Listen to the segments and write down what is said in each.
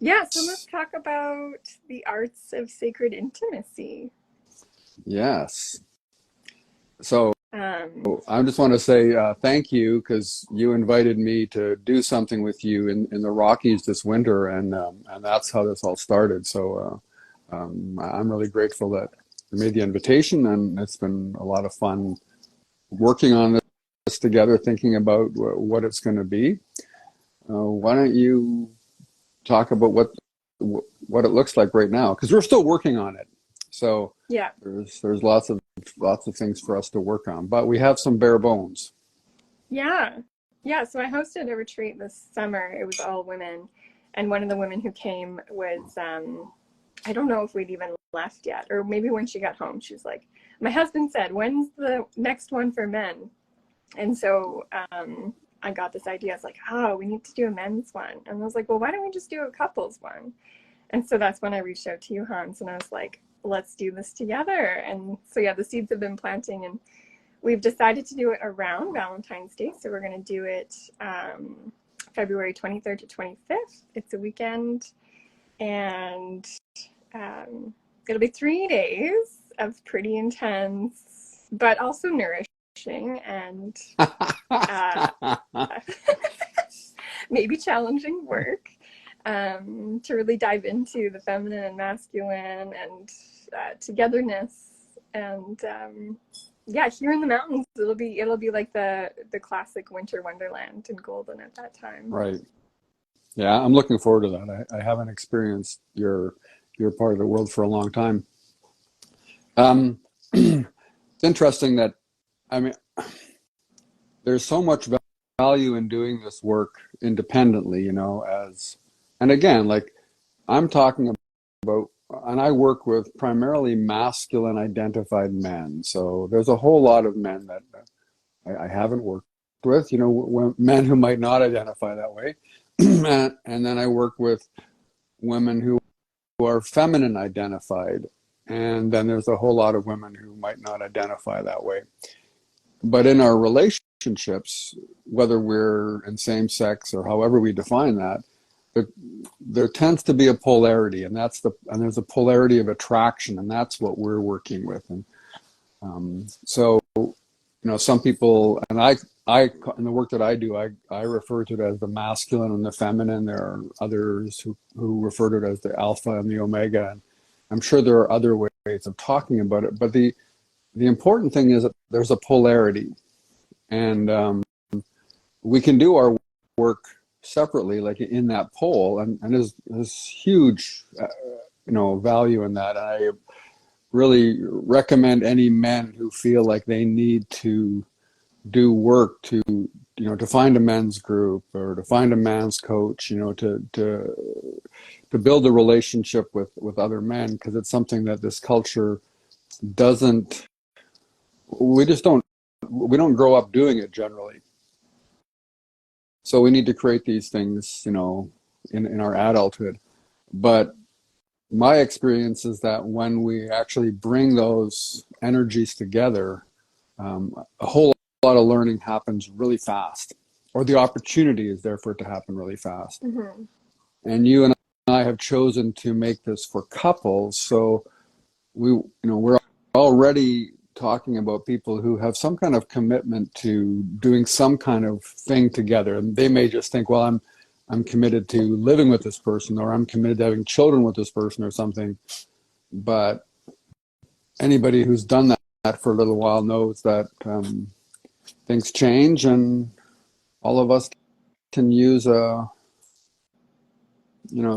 Yeah, so let's talk about the arts of sacred intimacy. Yes. So Um, I just want to say thank you because you invited me to do something with you in the Rockies this winter, and that's how this all started. So I'm really grateful that you made the invitation, and it's been a lot of fun working on this together, thinking about what it's going to be. Why don't you talk about what it looks like right now? Because we're still working on it. So yeah, there's lots of things for us to work on, but we have some bare bones. yeah, yeah. So I hosted a retreat this summer. It was all women, and one of the women who came was I don't know if we'd even left yet, or maybe when she got home, she was like, "My husband said, when's the next one for men?" And so I got this idea. I was like, "Oh, we need to do a men's one," and I was like, "Well, why don't we just do a couples one?" And so that's when I reached out to you, Hans, and I was like, let's do this together. And so, yeah, the seeds have been planting, and we've decided to do it around Valentine's Day. So we're going to do it February 23rd to 25th. It's a weekend, and um, it'll be 3 days of pretty intense, but also nourishing and uh, maybe challenging work to really dive into the feminine and masculine and togetherness and yeah, here in the mountains it'll be like the classic winter wonderland in Golden at that time. Right. Yeah, I'm looking forward to that. I haven't experienced your part of the world for a long time. It's interesting that I mean, there's so much value in doing this work independently, and again, like I'm talking about, and I work with primarily masculine identified men. So there's a whole lot of men that I haven't worked with, men who might not identify that way. And then I work with women who are feminine identified. And then there's a whole lot of women who might not identify that way. But in our relationships, whether we're in same sex or however we define that, there, there tends to be a polarity, and there's a polarity of attraction, and that's what we're working with. And so, some people, and I, in the work that I do, I refer to it as the masculine and the feminine. There are others who refer to it as the alpha and the omega, and I'm sure there are other ways of talking about it. But the important thing is that there's a polarity, and we can do our work separately, like in that pole, and there's huge, value in that. I really recommend any men who feel like they need to do work to find a men's group or to find a man's coach, to build a relationship with other men, because it's something that this culture doesn't. We just don't. We don't grow up doing it generally. So we need to create these things, in our adulthood. But my experience is that when we actually bring those energies together, a whole lot of learning happens really fast, or the opportunity is there for it to happen really fast. Mm-hmm. And you and I have chosen to make this for couples, so we're already talking about people who have some kind of commitment to doing some kind of thing together, and they may just think, well, I'm committed to living with this person, or I'm committed to having children with this person or something. But anybody who's done that for a little while knows that things change, and all of us can use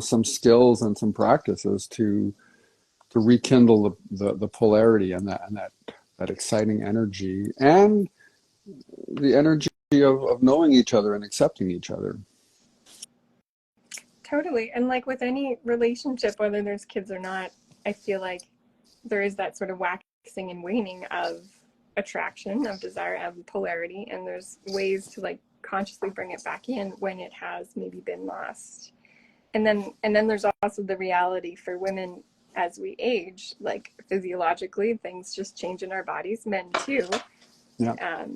some skills and some practices to rekindle the polarity and that exciting energy, and the energy of knowing each other and accepting each other. Totally. And like with any relationship, whether there's kids or not, I feel like there is that sort of waxing and waning of attraction, of desire, of polarity, and there's ways to like consciously bring it back in when it has maybe been lost. And then there's also the reality for women as we age, like physiologically, things just change in our bodies, men too. Yeah.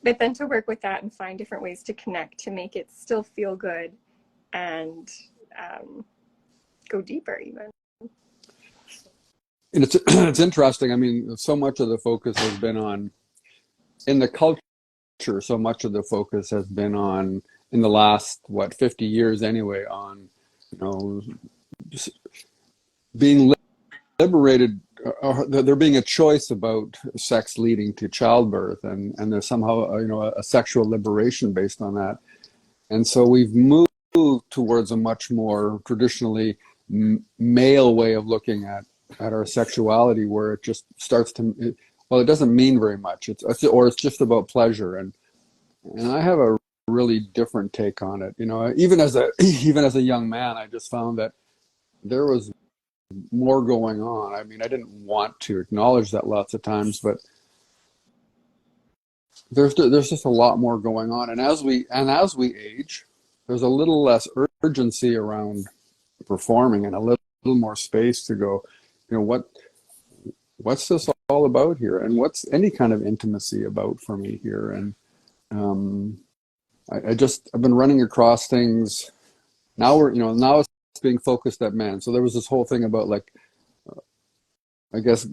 But then to work with that and find different ways to connect to make it still feel good and um, go deeper even. And it's interesting. I mean, so much of the focus has been on in the culture. So much of the focus has been on in the last 50 years anyway on just being liberated, there being a choice about sex leading to childbirth, and there's somehow a sexual liberation based on that. And so we've moved towards a much more traditionally male way of looking at our sexuality, where it just starts to, well, it doesn't mean very much. It's just about pleasure, and I have a really different take on it. Even as a young man, I just found that there was more going on. I mean, I didn't want to acknowledge that lots of times, but there's just a lot more going on. And as we age, there's a little less urgency around performing, and a little more space to go, what's this all about here, and what's any kind of intimacy about for me here. And I've been running across things. Now it's being focused at men. So there was this whole thing about, like, I guess,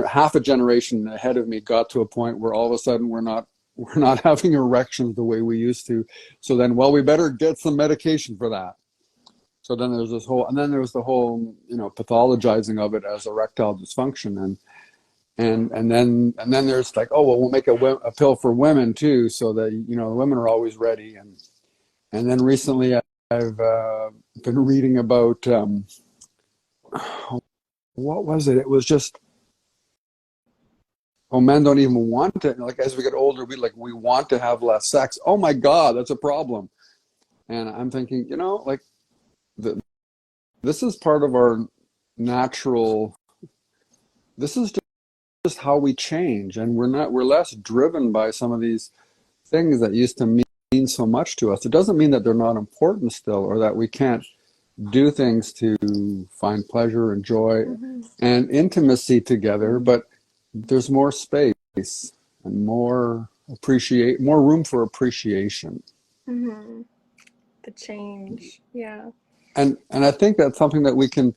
half a generation ahead of me got to a point where all of a sudden we're not having erections the way we used to. So then, well, we better get some medication for that. So then there was the whole pathologizing of it as erectile dysfunction, and then there's like, oh well, we'll make a pill for women too, so that the women are always ready. And then recently I've been reading about what was it? It was just, men don't even want to, like, as we get older, we want to have less sex. Oh my God, that's a problem. And I'm thinking, like, this is part of our natural. This is just how we change, and we're less driven by some of these things that used to mean so much to us. It doesn't mean that they're not important still, or that we can't do things to find pleasure and joy and intimacy together, but there's more space and more room for appreciation. Mm-hmm. The change, yeah. And I think that's something that we can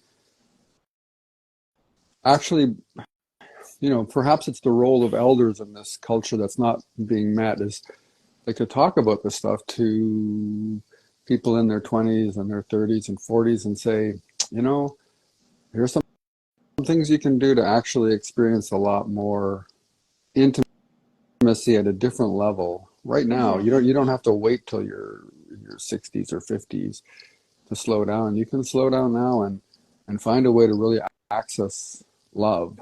actually, perhaps it's the role of elders in this culture that's not being met, is like to talk about this stuff to people in their 20s and their 30s and 40s and say, here's some things you can do to actually experience a lot more intimacy at a different level right now. You don't have to wait till your 60s or 50s to slow down. You can slow down now and find a way to really access love.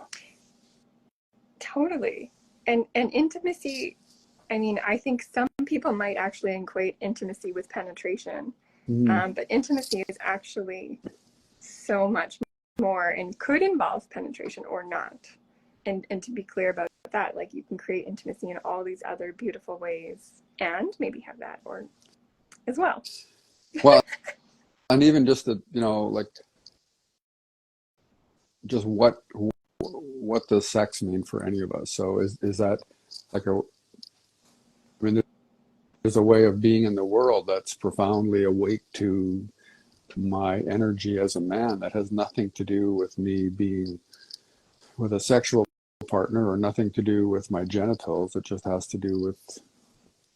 Totally. And intimacy, I mean, I think some people might actually equate intimacy with penetration. But intimacy is actually so much more and could involve penetration or not. And to be clear about that, like, you can create intimacy in all these other beautiful ways and maybe have that or as well. Well, and even just like, just what does sex mean for any of us? So is that like there's a way of being in the world that's profoundly awake to my energy as a man, that has nothing to do with me being with a sexual partner, or nothing to do with my genitals. It just has to do with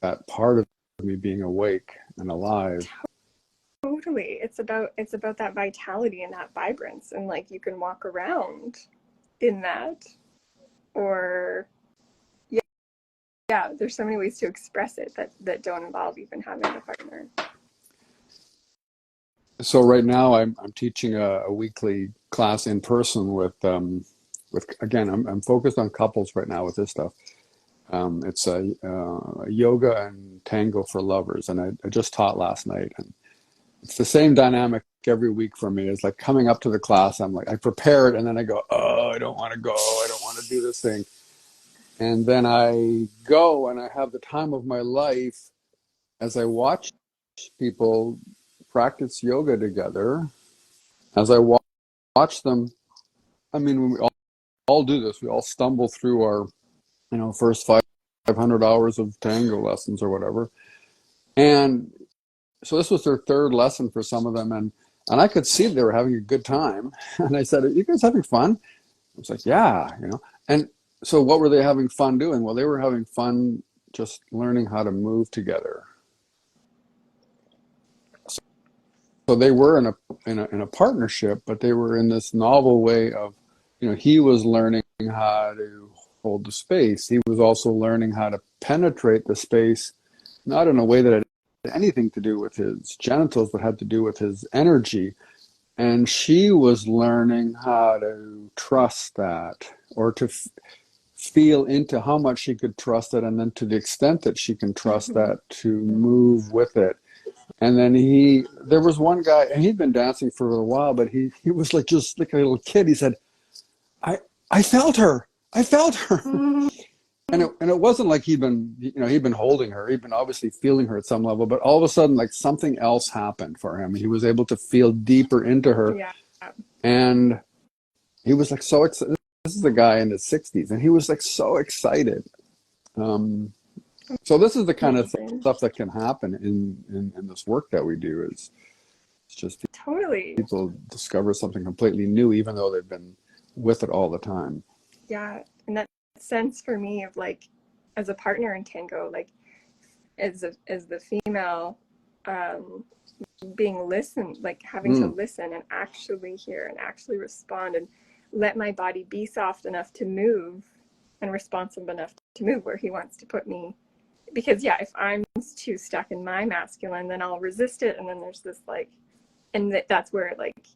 that part of me being awake and alive. Totally. It's about that vitality and that vibrance, and like, you can walk around in that, or yeah, there's so many ways to express it that don't involve even having a partner. So right now I'm teaching a weekly class in person with again, I'm focused on couples right now with this stuff. It's a yoga and tango for lovers, and I just taught last night, and it's the same dynamic every week for me. It's like coming up to the class, I'm like, I prepare it, and then I go, oh, I don't want to go, I don't want to do this thing. And then I go, and I have the time of my life as I watch people practice yoga together. As I watch them, I mean, we all do this. We all stumble through our, first 500 hours of tango lessons or whatever. And so this was their third lesson for some of them. And I could see they were having a good time. And I said, "Are you guys having fun?" I was like, "Yeah, you know." And so what were they having fun doing? Well, they were having fun just learning how to move together. So they were in a partnership, but they were in this novel way of, he was learning how to hold the space. He was also learning how to penetrate the space, not in a way that had anything to do with his genitals, but had to do with his energy. And she was learning how to trust that, or to feel into how much she could trust it, and then to the extent that she can trust that, to move with it. And then there was one guy, and he'd been dancing for a while, but he was like, just like a little kid. He said, I, I felt her. I felt her. And it wasn't like he'd been holding her. He'd been obviously feeling her at some level, but all of a sudden, like, something else happened for him. He was able to feel deeper into her. Yeah. And he was like so excited. This is a guy in his 60s, and he was like so excited. So this is the kind of stuff that can happen in this work that we do. Is it's just Totally. people discover something completely new, even though they've been with it all the time. Yeah. And that sense for me of, like, as a partner in tango, like, as the female, being listened, like having to listen and actually hear and actually respond, and let my body be soft enough to move and responsive enough to move where he wants to put me. Because if I'm too stuck in my masculine, then I'll resist it, and then there's this, like, and that's where, like,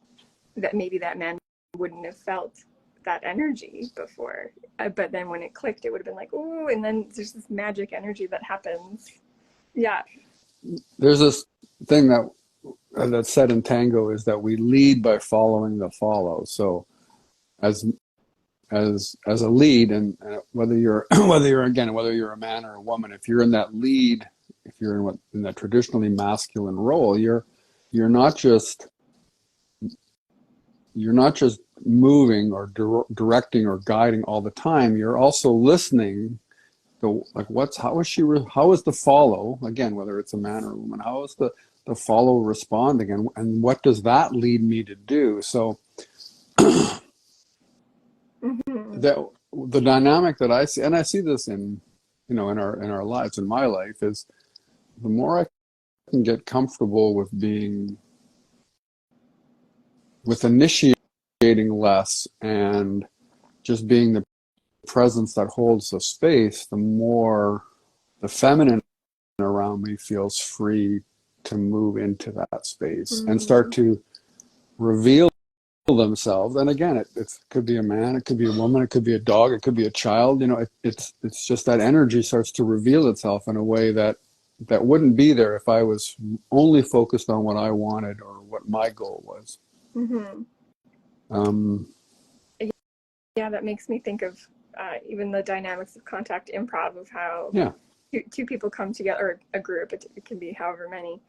that maybe that man wouldn't have felt that energy before, but then when it clicked, it would have been like, ooh, and then there's this magic energy that happens. There's this thing that's said in tango, is that we lead by following the follow. So as a lead, and whether you're whether you're a man or a woman, if you're in that lead, if you're in that traditionally masculine role, you're not just moving or directing or guiding all the time. You're also listening. How is the follow, again, whether it's a man or a woman, how is the follow responding, and what does that lead me to do? So the dynamic that I see, and I see this in our lives, in my life, is the more I can get comfortable with initiating less and just being the presence that holds the space, the more the feminine around me feels free to move into that space and start to reveal themselves. And again, it could be a man, it could be a woman, it could be a dog, it could be a child. It's just that energy starts to reveal itself in a way that wouldn't be there if I was only focused on what I wanted or what my goal was. That makes me think of even the dynamics of contact improv, of how two people come together, or a group, it can be however many,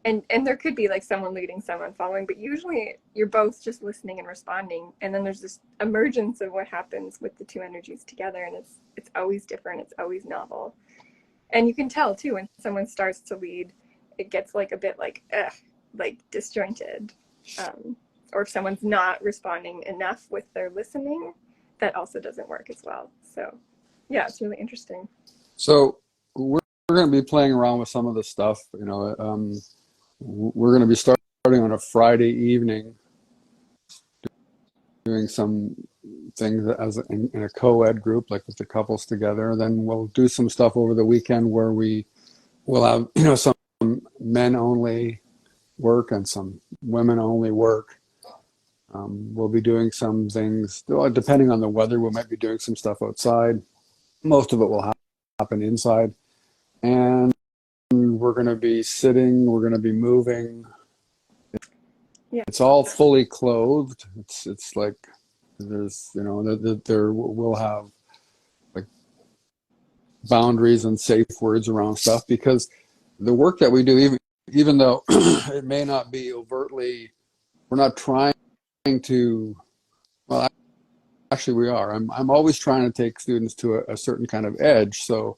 and there could be, like, someone leading, someone following, but usually you're both just listening and responding, and then there's this emergence of what happens with the two energies together, and it's always different, it's always novel. And you can tell too when someone starts to lead, it gets like a bit like disjointed, or if someone's not responding enough with their listening, that also doesn't work as well. So it's really interesting. So we're going to be playing around with some of this stuff. We're going to be starting on a Friday evening, doing some things in a co-ed group, like with the couples together. Then we'll do some stuff over the weekend where we will have some men only work and some women only work. We'll be doing some things, depending on the weather. We might be doing some stuff outside. Most of it will happen inside. And we're going to be sitting, we're going to be moving. It's all fully clothed. It's like there's, we'll have, like, boundaries and safe words around stuff, because the work that we do, even though it may not be overtly, we're not trying to, well, actually we are. I'm always trying to take students to a certain kind of edge. So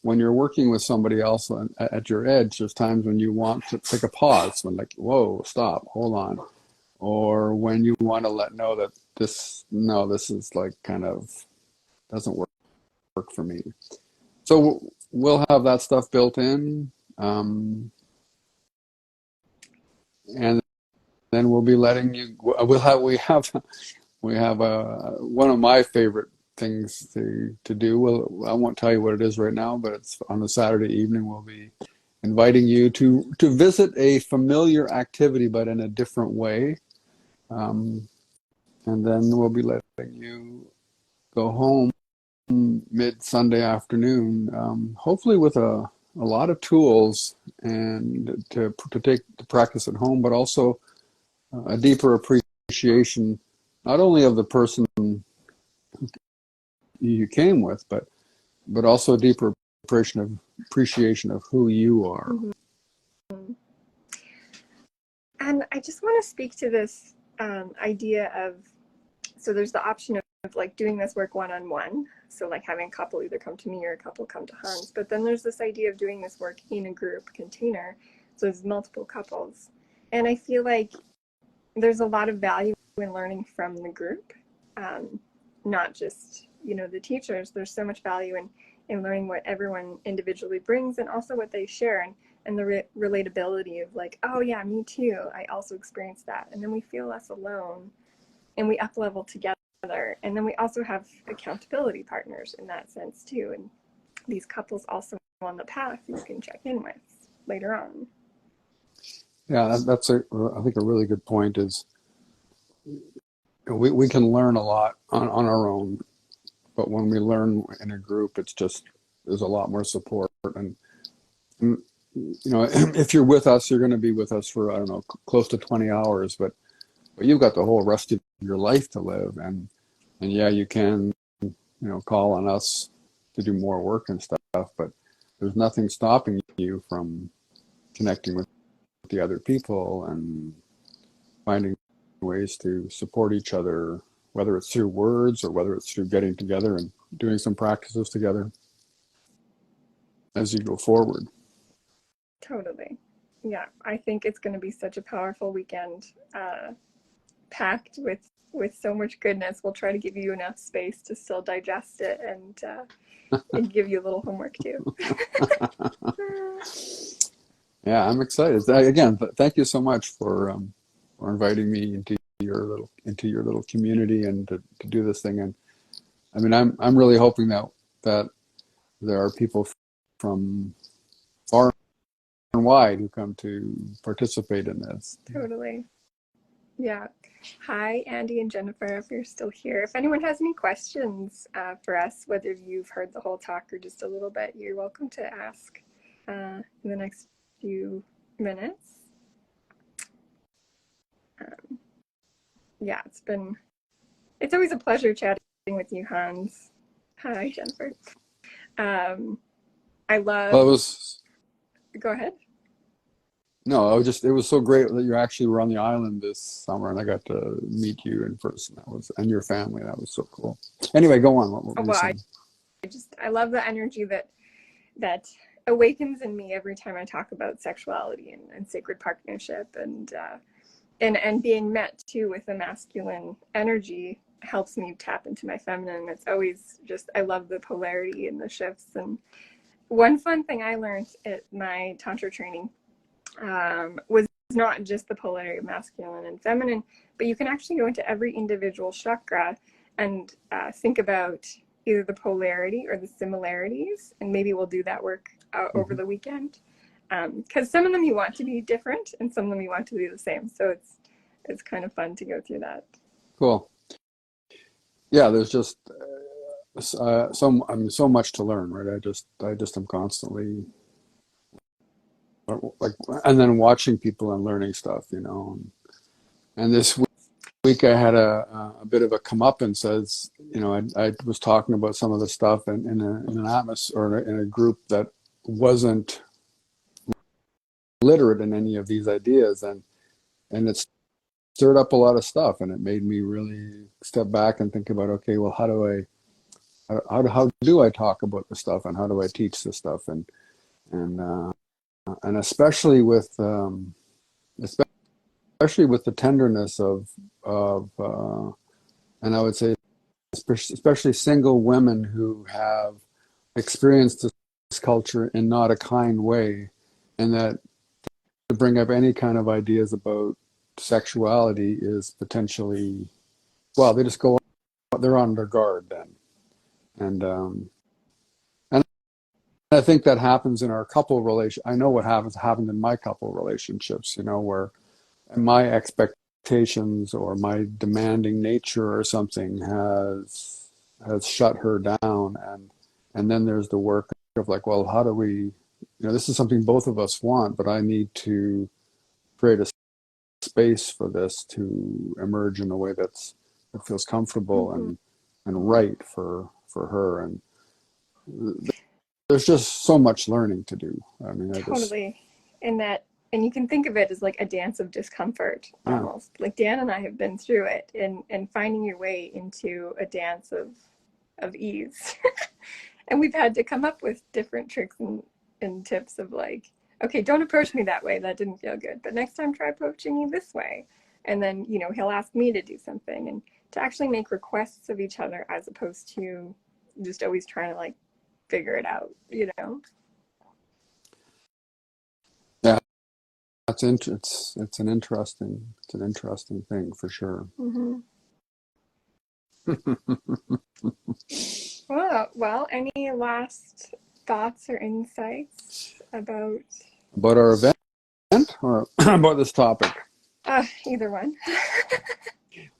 when you're working with somebody else at your edge, there's times when you want to take a pause, when, like, whoa, stop, hold on. or when you want to let know that this is like kind of doesn't work for me. So we'll have that stuff built in, and then we'll be letting you. We have one of my favorite things to do. Well, I won't tell you what it is right now, but it's on a Saturday evening. We'll be inviting you to visit a familiar activity, but in a different way. And then we'll be letting you go home mid Sunday afternoon, hopefully with a lot of tools and to practice at home, but also a deeper appreciation, not only of the person you came with, but also a deeper appreciation of who you are. Mm-hmm. And I just want to speak to this idea of, so there's the option of like doing this work one-on-one. So like having a couple either come to me or a couple come to Hans. But then there's this idea of doing this work in a group container. So there's multiple couples. And I feel like there's a lot of value in learning from the group, not just, the teachers. There's so much value in learning what everyone individually brings and also what they share, and the relatability of like, oh yeah, me too, I also experienced that. And then we feel less alone and we up level together. And then we also have accountability partners in that sense too. And these couples also on the path you can check in with later on. Yeah, that's I think a really good point is we can learn a lot on our own, but when we learn in a group, there's a lot more support. And if you're with us, you're going to be with us for, I don't know, close to 20 hours, but you've got the whole rest of your life to live. And yeah, you can, call on us to do more work and stuff, but there's nothing stopping you from connecting with the other people and finding ways to support each other, whether it's through words or whether it's through getting together and doing some practices together as you go forward. Totally. Yeah, I think it's going to be such a powerful weekend, packed with so much goodness. We'll try to give you enough space to still digest it and give you a little homework too. Yeah, I'm excited. Again, thank you so much for inviting me into your little community and to do this thing. And I mean, I'm really hoping that there are people from far and wide who come to participate in this. Totally. Yeah. Hi, Andy and Jennifer, if you're still here. If anyone has any questions for us, whether you've heard the whole talk or just a little bit, you're welcome to ask in the next few minutes. Yeah, it's always a pleasure chatting with you, Hans. Hi, Jennifer. I love. Well, Go ahead. No, it was so great that you actually were on the island this summer and I got to meet you in person. And your family. That was so cool. Anyway, go on. What were you saying? I love the energy that awakens in me every time I talk about sexuality and sacred partnership and being met too with a masculine energy helps me tap into my feminine. It's always I love the polarity and the shifts. And one fun thing I learned at my Tantra training was not just the polarity of masculine and feminine, but you can actually go into every individual chakra and think about either the polarity or the similarities. And maybe we'll do that work over the weekend. Because some of them you want to be different and some of them you want to be the same. So it's kind of fun to go through that. Cool. Yeah, there's just so much to learn, right? I just am constantly like, and then watching people and learning stuff, And this week I had a bit of a comeuppance as, I was talking about some of the stuff in an atmosphere or in a group that wasn't literate in any of these ideas, and it stirred up a lot of stuff, and it made me really step back and think about, okay, well, how do I talk about this stuff, and how do I teach this stuff, and especially with especially with the tenderness and I would say especially single women who have experienced this culture in not a kind way, and that to bring up any kind of ideas about sexuality is potentially, well, they just go, they're on their guard then. And I think that happens in our couple relation. I know what happened in my couple relationships, where my expectations or my demanding nature or something has shut her down, and then there's the work of like, well, how do we, this is something both of us want, but I need to create a space for this to emerge in a way that feels comfortable Mm-hmm. and right for her. And there's just so much learning to do. I mean, Totally. And you can think of it as like a dance of discomfort yeah. almost. Like Dan and I have been through it, and finding your way into a dance of ease. And we've had to come up with different tricks and tips of like, okay, don't approach me that way. That didn't feel good. But next time try approaching me this way. And then, he'll ask me to do something, and to actually make requests of each other as opposed to just always trying to like figure it out. Yeah, it's an interesting thing for sure. Mm-hmm. Well, any last thoughts or insights about About our event or about this topic? either one?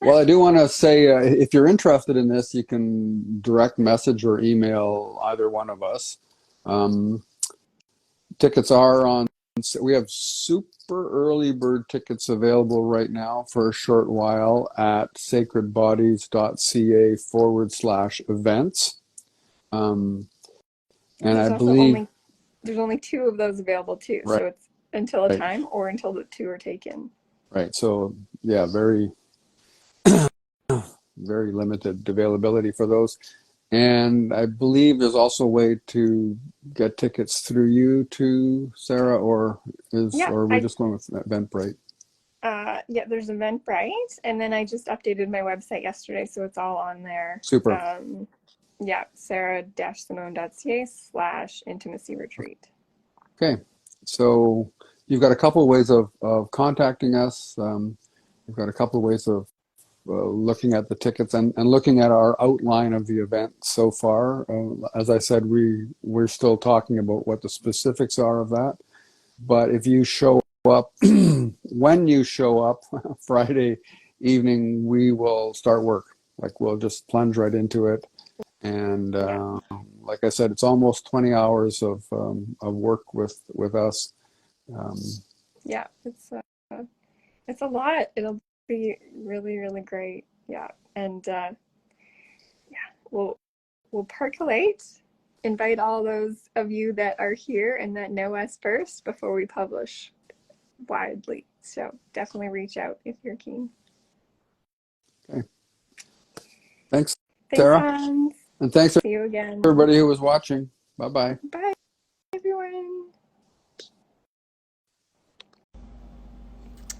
Well, I do want to say, if you're interested in this, you can direct message or email either one of us. Um, Tickets are on. We have super early bird tickets available right now for a short while at sacredbodies.ca /events. And I There's also believe, only two of those available too, right, so it's until a time or until the two are taken. right. So yeah, very, very limited availability for those. And I believe there's also a way to get tickets through you too, Sarah, or Yeah, are we just going with Eventbrite? yeah, there's Eventbrite, and then I just updated my website yesterday, so it's all on there. Super. Yeah, sarah-simone.ca/intimacy retreat. Okay. So you've got a couple of ways of contacting us. You've got a couple of ways of looking at the tickets and looking at our outline of the event so far. As I said, we're still talking about what the specifics are of that. But if you show up, when you show up Friday evening, we will start work. Like we'll just plunge right into it. And Yeah, like I said, it's almost 20 hours of work with us. Um, yeah, it's a lot. It'll be really, really great. Yeah, and yeah, we'll percolate. Invite all those of you that are here and that know us first before we publish widely. So definitely reach out if you're keen. okay. Thanks, Thanks, Sarah. Hans. And thanks See you again. everybody who was watching. Bye-bye. Bye, everyone.